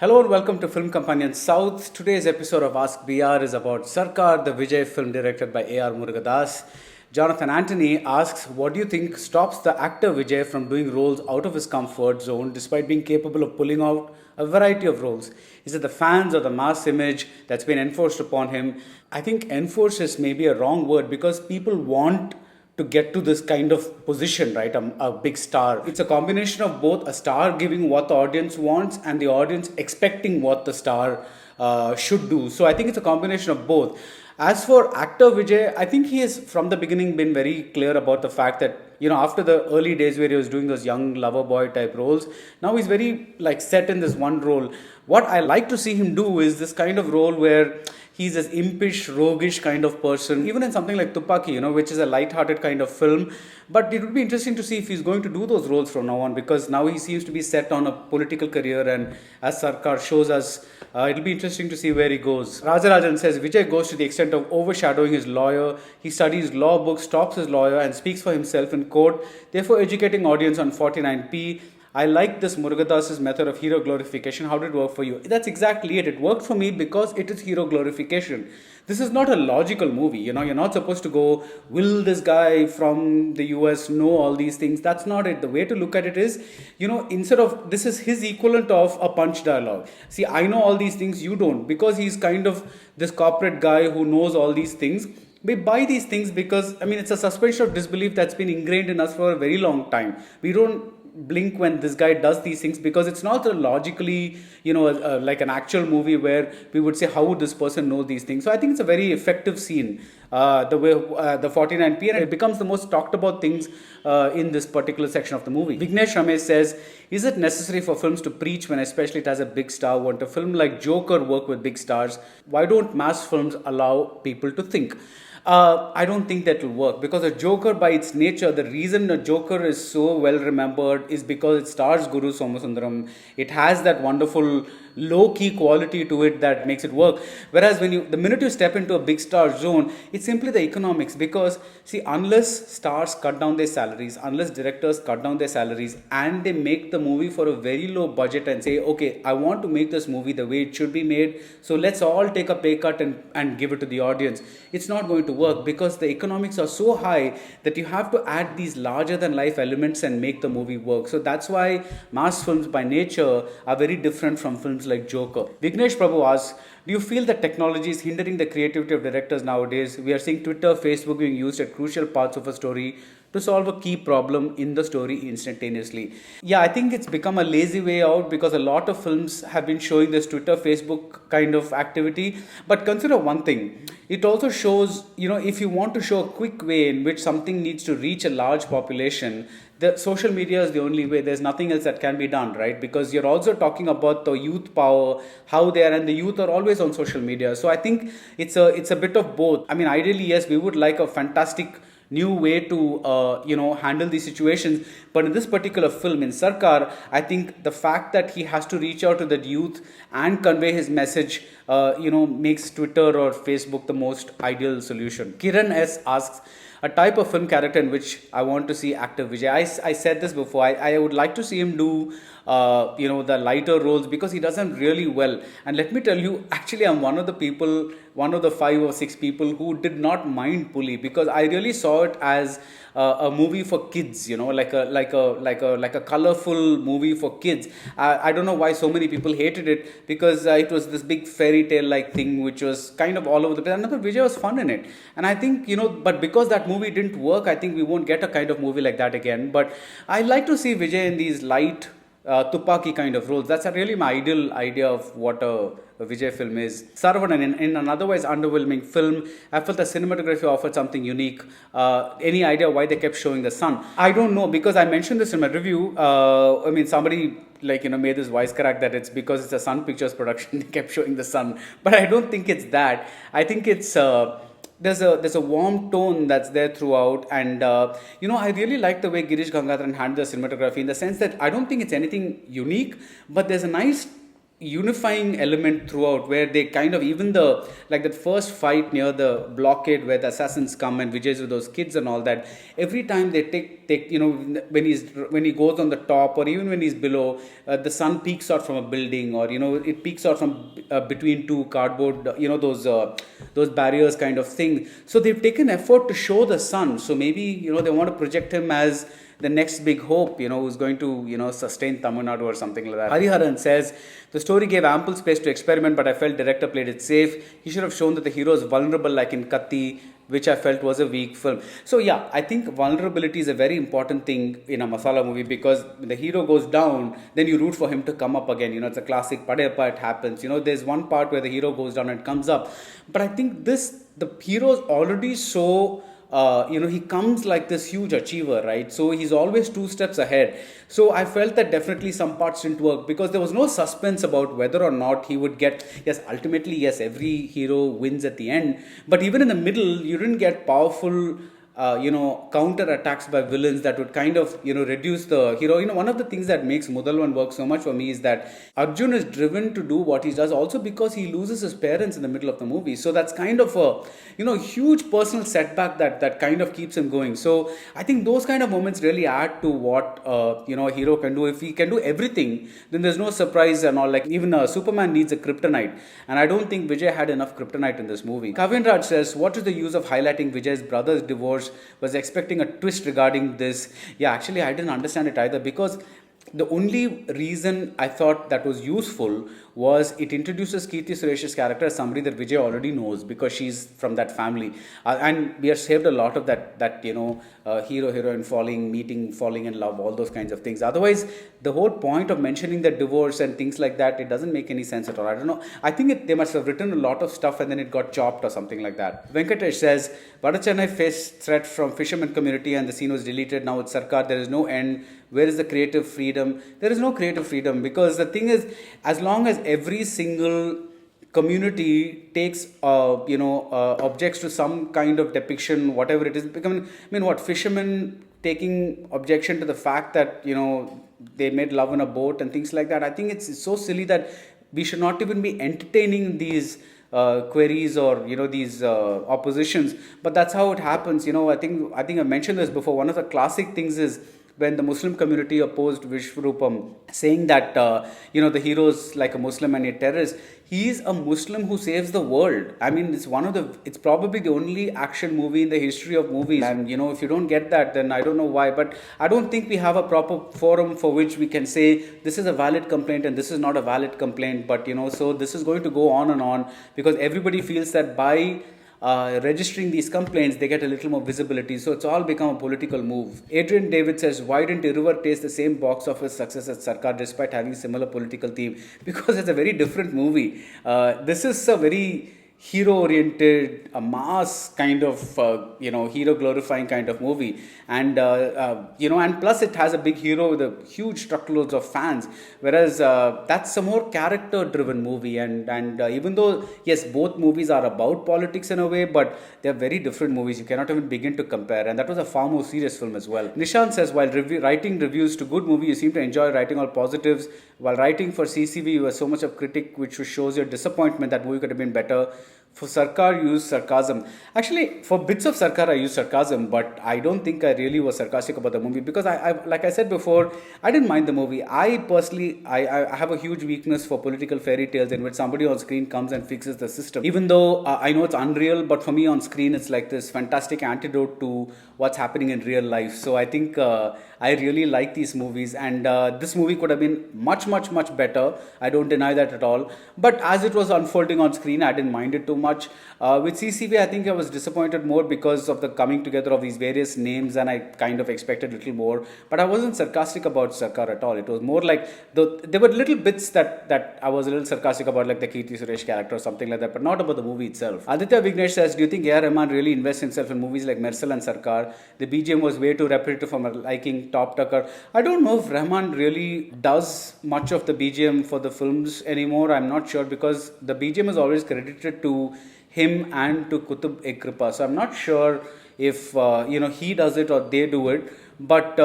Hello and welcome to Film Companion South. Today's episode of Ask BR is about Sarkar, the Vijay film directed by AR Murugadoss. Jonathan Anthony asks, what do you think stops the actor Vijay from doing roles out of his comfort zone despite being capable of pulling out a variety of roles? Is it the fans or the mass image that's been enforced upon him? I think enforced is maybe a wrong word because people want to get to this kind of position, right? A big star. It's a combination of both a star giving what the audience wants and the audience expecting what the star should do. So I think it's a combination of both. As for actor Vijay, I think he has from the beginning been very clear about the fact that, after the early days where he was doing those young lover boy type roles, now he's very set in this one role. What I like to see him do is this kind of role where he's this impish, roguish kind of person, even in something like Thalapathy, which is a light-hearted kind of film. But it would be interesting to see if he's going to do those roles from now on, because now he seems to be set on a political career, and as Sarkar shows us, it'll be interesting to see where he goes. Rajarajan says, Vijay goes to the extent of overshadowing his lawyer. He studies law books, stops his lawyer, and speaks for himself in court, therefore educating audience on 49p. I like this Murugadoss's method of hero glorification. How did it work for you? That's exactly it. It worked for me because it is hero glorification. This is not a logical movie. You're not supposed to go, will this guy from the US know all these things? That's not it. The way to look at it is, instead of, this is his equivalent of a punch dialogue. See, I know all these things, you don't. Because he's kind of this corporate guy who knows all these things. We buy these things because, it's a suspension of disbelief that's been ingrained in us for a very long time. We don't blink when this guy does these things because it's not a logically, like an actual movie where we would say, how would this person know these things? So I think it's a very effective scene, the way the 49p, and it becomes the most talked about things in this particular section of the movie. Vignesh Ramesh says, is it necessary for films to preach when especially it has a big star? Won't a film like Joker work with big stars? Why don't mass films allow people to think? I don't think that will work because a Joker, by its nature, the reason a Joker is so well remembered is because it stars Guru Somasundaram. It has that wonderful low-key quality to it that makes it work. Whereas the minute you step into a big star zone, it's simply the economics. Because see, unless stars cut down their salaries, unless directors cut down their salaries, and they make the movie for a very low budget and say, okay, I want to make this movie the way it should be made, so let's all take a pay cut and give it to the audience. It's not going to work because the economics are so high that you have to add these larger than life elements and make the movie work. So that's why mass films by nature are very different from films like Joker. Vignesh Prabhu asks, do you feel that technology is hindering the creativity of directors nowadays? We are seeing Twitter, Facebook being used at crucial parts of a story to solve a key problem in the story instantaneously. Yeah, I think it's become a lazy way out because a lot of films have been showing this Twitter, Facebook kind of activity. But consider one thing, it also shows, if you want to show a quick way in which something needs to reach a large population, the social media is the only way. There's nothing else that can be done, right? Because you're also talking about the youth power, how they are, and the youth are always on social media. So I think it's a bit of both. Ideally, yes, we would like a fantastic new way to handle these situations, but in this particular film in Sarkar, I think the fact that he has to reach out to the youth and convey his message makes Twitter or Facebook the most ideal solution. Kiran S asks, a type of film character in which I want to see actor Vijay. I said this before. I would like to see him do the lighter roles because he does them really well. And let me tell you, actually, I'm one of the 5 or 6 people who did not mind Puli because I really saw it as a movie for kids. Like a colorful movie for kids. I don't know why so many people hated it because it was this big fairy tale like thing which was kind of all over the place. Another Vijay was fun in it, and I think but because that movie didn't work, I think we won't get a kind of movie like that again. But I like to see Vijay in these light Tupaki kind of roles. That's really my ideal idea of what a Vijay film is. Saravanan, in an otherwise underwhelming film, I felt the cinematography offered something unique. Any idea why they kept showing the sun? I don't know because I mentioned this in my review. Somebody made this wisecrack that it's because it's a Sun Pictures production, they kept showing the sun. But I don't think it's that. I think it's there's a warm tone that's there throughout, and I really like the way Girish Gangadharan handled the cinematography in the sense that I don't think it's anything unique, but there's a nice unifying element throughout, where they kind of, even the, like that first fight near the blockade where the assassins come and Vijay's with those kids and all that, every time they take when he goes on the top, or even when he's below, the sun peeks out from a building, or it peeks out from between two cardboard, those barriers kind of thing. So they've taken effort to show the sun. So maybe they want to project him as the next big hope, who's going to, sustain Tamil Nadu or something like that. Hariharan says, the story gave ample space to experiment, but I felt director played it safe. He should have shown that the hero is vulnerable like in Katti, which I felt was a weak film. So yeah, I think vulnerability is a very important thing in a masala movie, because when the hero goes down, then you root for him to come up again. It's a classic Padayappa, it happens. There's one part where the hero goes down and comes up. But I think the hero is already so... he comes like this huge achiever, right? So he's always 2 steps ahead. So I felt that definitely some parts didn't work, because there was no suspense about whether or not he would get, ultimately, every hero wins at the end. But even in the middle, you didn't get powerful, counter attacks by villains that would kind of, reduce the hero. One of the things that makes Mudalvan work so much for me is that Arjun is driven to do what he does also because he loses his parents in the middle of the movie. So that's kind of a, huge personal setback that kind of keeps him going. So I think those kind of moments really add to what, a hero can do. If he can do everything, then there's no surprise and all. Like even Superman needs a kryptonite. And I don't think Vijay had enough kryptonite in this movie. Kavin Raj says, what is the use of highlighting Vijay's brother's divorce? Was expecting a twist regarding this. Yeah, actually I didn't understand it either, because the only reason I thought that was useful was it introduces Keerthy Suresh's character as somebody that Vijay already knows, because she's from that family. And we have saved a lot of that hero-heroine falling in love, all those kinds of things. Otherwise, the whole point of mentioning the divorce and things like that, it doesn't make any sense at all. I don't know. I think they must have written a lot of stuff and then it got chopped or something like that. Venkatesh says, Vadachennai faced threat from fisherman community and the scene was deleted. Now it's Sarkar. There is no end. Where is the creative freedom? There is no creative freedom, because the thing is, as long as every single community takes, objects to some kind of depiction, whatever it is, fishermen taking objection to the fact that, they made love in a boat and things like that. I think it's so silly that we should not even be entertaining these queries or these oppositions. But that's how it happens. I think I mentioned this before. One of the classic things is when the Muslim community opposed Vishwarupam, saying that the hero is like a Muslim and a terrorist. He is a Muslim who saves the world. I mean, it's probably the only action movie in the history of movies. And if you don't get that, then I don't know why. But I don't think we have a proper forum for which we can say this is a valid complaint and this is not a valid complaint. But so this is going to go on and on, because everybody feels that by registering these complaints, they get a little more visibility. So it's all become a political move. Adrian David says, why didn't Iruvar taste the same box office success as Sarkar despite having similar political theme? Because it's a very different movie. This is a very hero-oriented, a mass kind of, hero-glorifying kind of movie. And, and plus it has a big hero with a huge truckloads of fans. Whereas that's a more character-driven movie. And even though, yes, both movies are about politics in a way, but they're very different movies. You cannot even begin to compare. And that was a far more serious film as well. Nishant says, while writing reviews to good movie, you seem to enjoy writing all positives. While writing for CCV, you were so much of critic, which shows your disappointment that movie could have been better. For Sarkar, you use sarcasm. Actually, for bits of Sarkar, I use sarcasm, but I don't think I really was sarcastic about the movie, because I like I said before, I didn't mind the movie. I personally, I have a huge weakness for political fairy tales in which somebody on screen comes and fixes the system. Even though I know it's unreal, but for me on screen, it's like this fantastic antidote to what's happening in real life. So I think I really like these movies, and this movie could have been much, much, much better. I don't deny that at all. But as it was unfolding on screen, I didn't mind it too much. With CCV, I think I was disappointed more because of the coming together of these various names, and I kind of expected a little more. But I wasn't sarcastic about Sarkar at all. It was more like there were little bits that I was a little sarcastic about, like the Keerthy Suresh character or something like that, but not about the movie itself. Aditya Vignesh says, do you think AR Rahman really invests himself in movies like Mersal and Sarkar? The BGM was way too repetitive for my liking. Top Tucker. I don't know if Rahman really does much of the BGM for the films anymore. I'm not sure, because the BGM is always credited to him and to Kutub-e-Kripa. So I'm not sure if he does it or they do it. But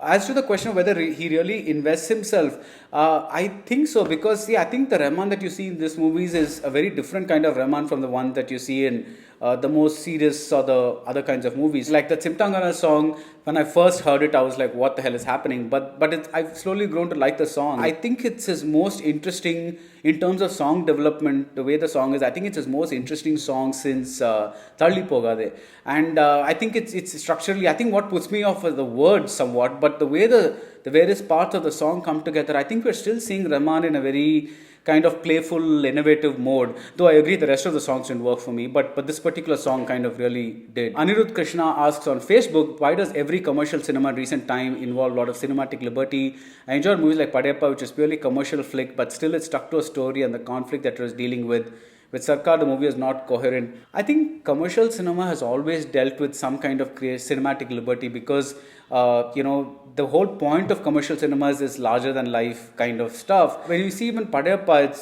as to the question of whether he really invests himself, I think so because see, I think the Rahman that you see in these movies is a very different kind of Rahman from the one that you see in the most serious or the other kinds of movies. Like the Chimtangana song, when I first heard it, I was like, "What the hell is happening?" But I've slowly grown to like the song. I think it's his most interesting in terms of song development. The way the song is, I think it's his most interesting song since Thalli Pogade. And I think it's structurally. I think what puts me off is the words somewhat, but the way the various parts of the song come together, I think we're still seeing Rahman in a very kind of playful, innovative mode. Though I agree the rest of the songs didn't work for me, but this particular song kind of really did. Anirudh Krishna asks on Facebook, why does every commercial cinema in recent time involve a lot of cinematic liberty? I enjoyed movies like Padayappa, which is purely commercial flick, but still it stuck to a story and the conflict that it was dealing with. With Sarkar, the movie is not coherent. I think commercial cinema has always dealt with some kind of cinematic liberty because, the whole point of commercial cinemas is larger than life kind of stuff. When you see even Padayappa,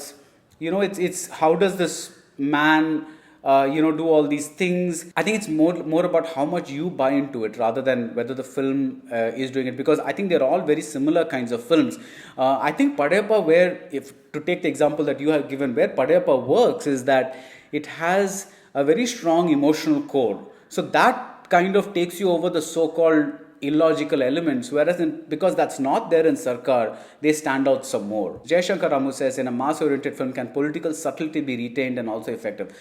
it's how does this man, do all these things. I think it's more about how much you buy into it rather than whether the film is doing it, because I think they're all very similar kinds of films. I think Padayappa, where, if to take the example that you have given, where Padayappa works is that it has a very strong emotional core. So that kind of takes you over the so-called illogical elements, whereas because that's not there in Sarkar, they stand out some more. Jayshankar Ramu says, in a mass-oriented film, can political subtlety be retained and also effective?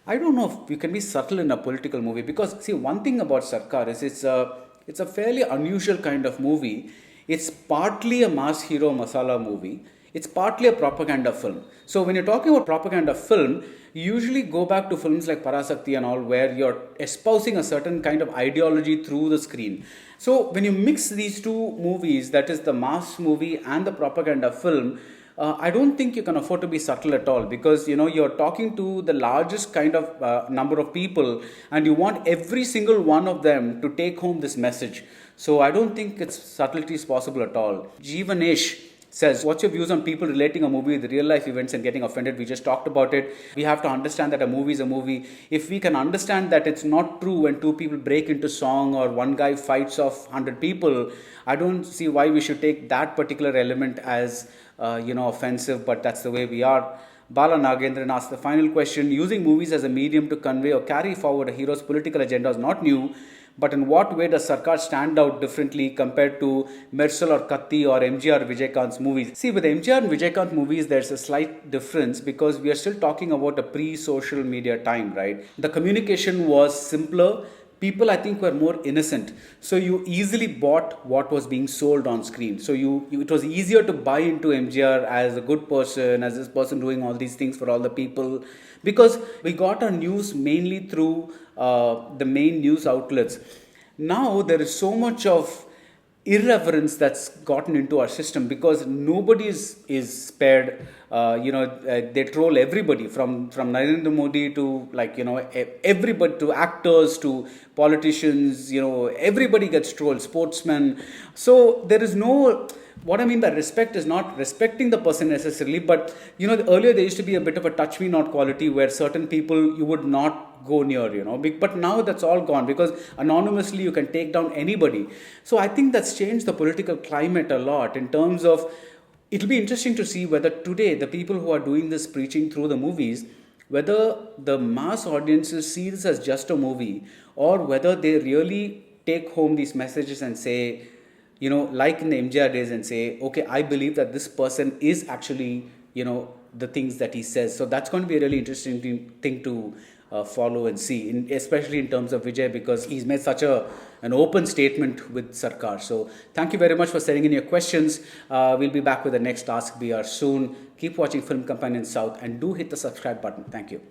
I don't know if you can be subtle in a political movie, because see, one thing about Sarkar is it's a fairly unusual kind of movie. It's partly a mass hero masala movie. It's partly a propaganda film. So when you're talking about propaganda film, you usually go back to films like Parasakti and all, where you're espousing a certain kind of ideology through the screen. So when you mix these two movies, that is the mass movie and the propaganda film, I don't think you can afford to be subtle at all, because you're talking to the largest kind of number of people and you want every single one of them to take home this message. So I don't think subtlety is possible at all. Jeevanesh says, what's your views on people relating a movie with real life events and getting offended? We just talked about it. We have to understand that a movie is a movie. If we can understand that it's not true when two people break into song or one guy fights off 100 people, I don't see why we should take that particular element as offensive, but that's the way we are. Bala Nagendran asks the final question, using movies as a medium to convey or carry forward a hero's political agenda is not new, but in what way does Sarkar stand out differently compared to Mersal or Katti or MGR Vijaykant's movies? See, with MGR and Vijaykant movies, there's a slight difference because we are still talking about a pre-social media time, right? The communication was simpler. People, I think, were more innocent. So you easily bought what was being sold on screen. So it was easier to buy into MGR as a good person, as this person doing all these things for all the people. Because we got our news mainly through the main news outlets. Now there is so much of irreverence that's gotten into our system because nobody is spared. They troll everybody from Narendra Modi to everybody, to actors, to politicians. Everybody gets trolled, sportsmen. So there is no. What I mean by respect is not respecting the person necessarily, but earlier there used to be a bit of a touch me not quality where certain people you would not go near, but now that's all gone because anonymously you can take down anybody. So I think that's changed the political climate a lot in terms of, it'll be interesting to see whether today the people who are doing this preaching through the movies, whether the mass audiences see this as just a movie or whether they really take home these messages and say, like in the MGR days, and say, okay, I believe that this person is actually, the things that he says. So that's going to be a really interesting thing to follow and see, especially in terms of Vijay, because he's made such an open statement with Sarkar. So thank you very much for sending in your questions. We'll be back with the next Ask BR soon. Keep watching Film Companion South and do hit the subscribe button. Thank you.